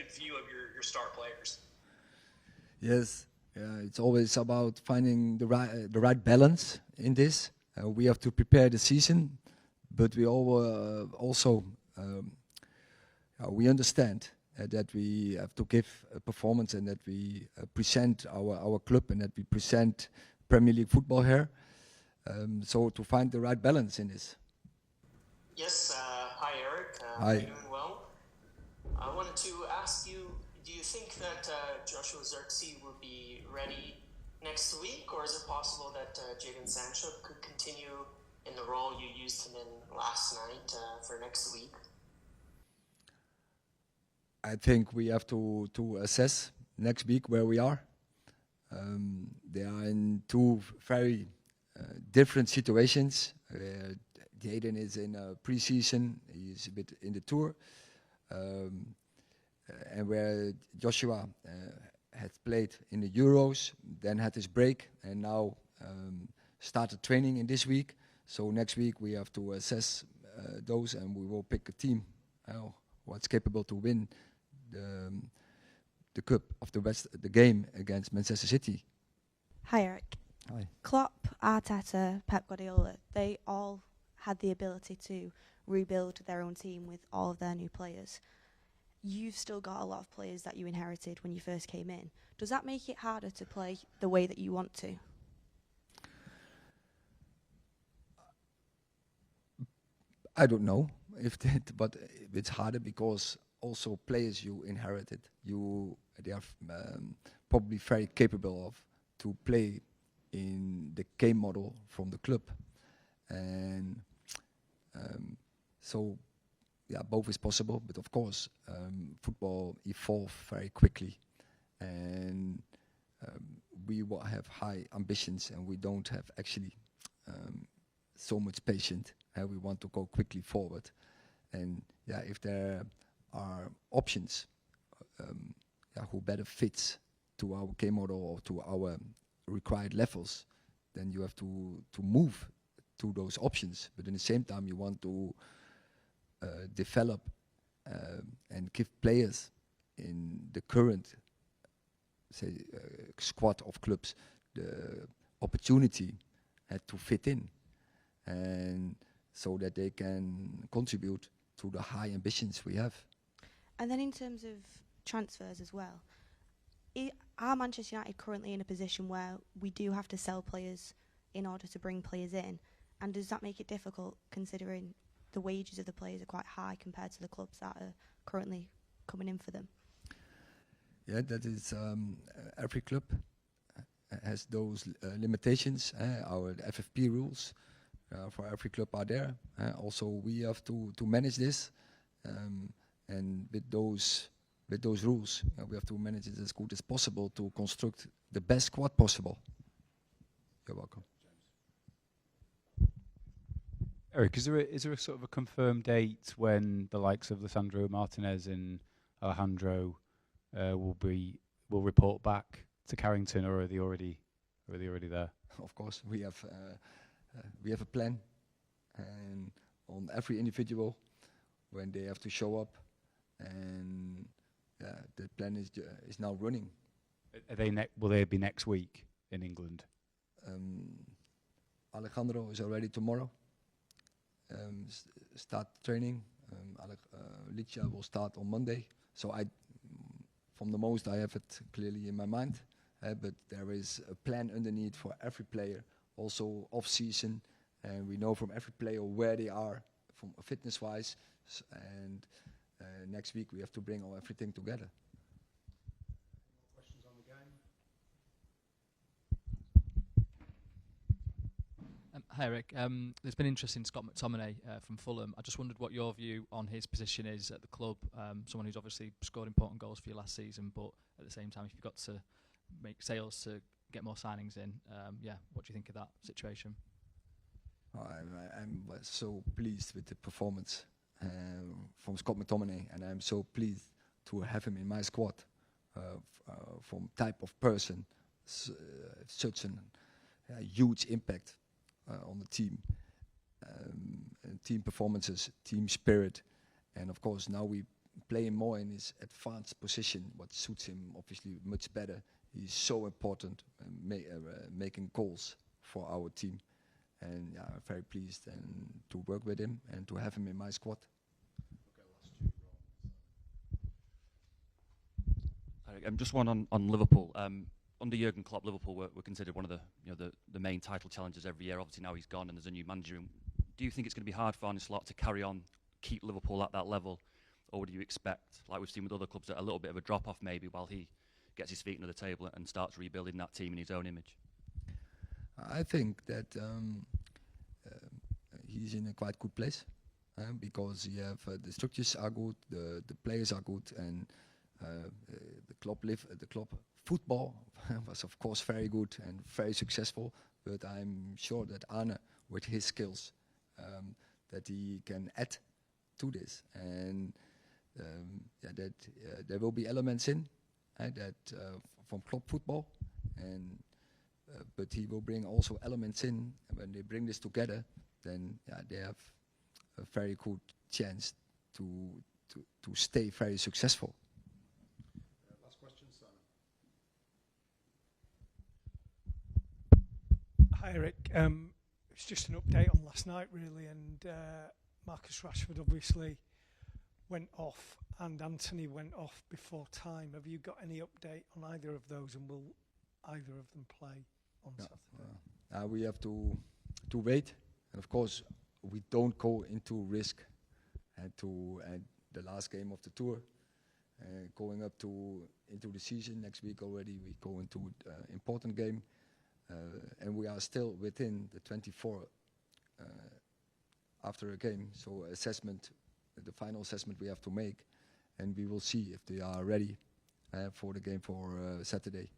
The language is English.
good view of your star players. Yes, it's always about finding the right balance in this. We have to prepare the season, but we all also we understand that we have to give a performance and that we present our club and that we present Premier League football here. So to find the right balance in this. Yes, hi Erik. Hi. Are you doing well? I wanted to ask you, do you think that Joshua Zirkzee will be ready next week, or is it possible that Jadon Sancho could continue in the role you used him in last night for next week? I think we have to assess next week where we are. They are in two very different situations. Jadon is in a pre-season, he's a bit in the tour. And where Joshua had played in the Euros, then had his break, and now started training in this week. So next week we have to assess those, and we will pick a team what's capable to win the cup of the game against Manchester City. Hi Erik. Hi. Klopp, Arteta, Pep Guardiola, they all had the ability to rebuild their own team with all of their new players. You've still got a lot of players that you inherited when you first came in. Does that make it harder to play the way that you want to? I don't know if that, but it's harder because also players you inherited, they are probably very capable of to play in the game model from the club, and so yeah, both is possible. But of course, football evolves very quickly, and we will have high ambitions, and we don't have actually so much patience. We want to go quickly forward, and yeah, if there are options who better fits to our game model or to our required levels, then you have to move to those options. But in the same time, you want to develop and give players in the current squad of clubs the opportunity to fit in, and so that they can contribute to the high ambitions we have. And then in terms of transfers as well, are Manchester United currently in a position where we do have to sell players in order to bring players in? And does that make it difficult considering the wages of the players are quite high compared to the clubs that are currently coming in for them? Yeah, that is every club has those limitations. Our FFP rules for every club are there. Also, we have to manage this, and with those rules, we have to manage it as good as possible to construct the best squad possible. You're welcome. Erik, is there a sort of a confirmed date when the likes of Lisandro Martinez and Alejandro will report back to Carrington, or are they already there? Of course, we have a plan, and on every individual when they have to show up, and the plan is now running. Are they will they be next week in England? Alejandro is already tomorrow. Start training. Licha will start on Monday. So from the most, I have it clearly in my mind. But there is a plan underneath for every player, also off-season, and we know from every player where they are from fitness-wise. And next week we have to bring everything together. Questions on the game? Hi Erik, there's been interest in Scott McTominay from Fulham. I just wondered what your view on his position is at the club. Someone who's obviously scored important goals for you last season, but at the same time, if you've got to make sales to get more signings in, what do you think of that situation? I'm so pleased with the performance from Scott McTominay, and I'm so pleased to have him in my squad. From type of person, such a huge impact on the team, team performances, team spirit, and of course now we playing more in his advanced position, what suits him obviously much better. He's so important, making goals for our team. And yeah, I'm very pleased and to work with him and to have him in my squad. Just one on Liverpool. Under Jurgen Klopp, Liverpool were considered one of the main title challengers every year. Obviously now he's gone and there's a new manager. Do you think it's going to be hard for Arne Slot to carry on, keep Liverpool at that level, or would you expect, like we've seen with other clubs, a little bit of a drop-off maybe while he gets his feet under the table and starts rebuilding that team in his own image? I think that he's in a quite good place because you have the structures are good, the players are good, and the club football was of course very good and very successful. But I'm sure that Arne, with his skills, that he can add to this, and that there will be elements in that from club football, and but he will bring also elements in, and when they bring this together, then they have a very good chance to stay very successful. Last question, Simon. Hi Erik, it's just an update on last night really, and Marcus Rashford obviously went off and Anthony went off before time. Have you got any update on either of those, and will either of them play on Saturday? We have to wait, and of course we don't go into risk to the last game of the tour, going up into the season next week already. We go into important game, and we are still within the 24 after a game. So assessment, the final assessment we have to make, and we will see if they are ready for the game for Saturday.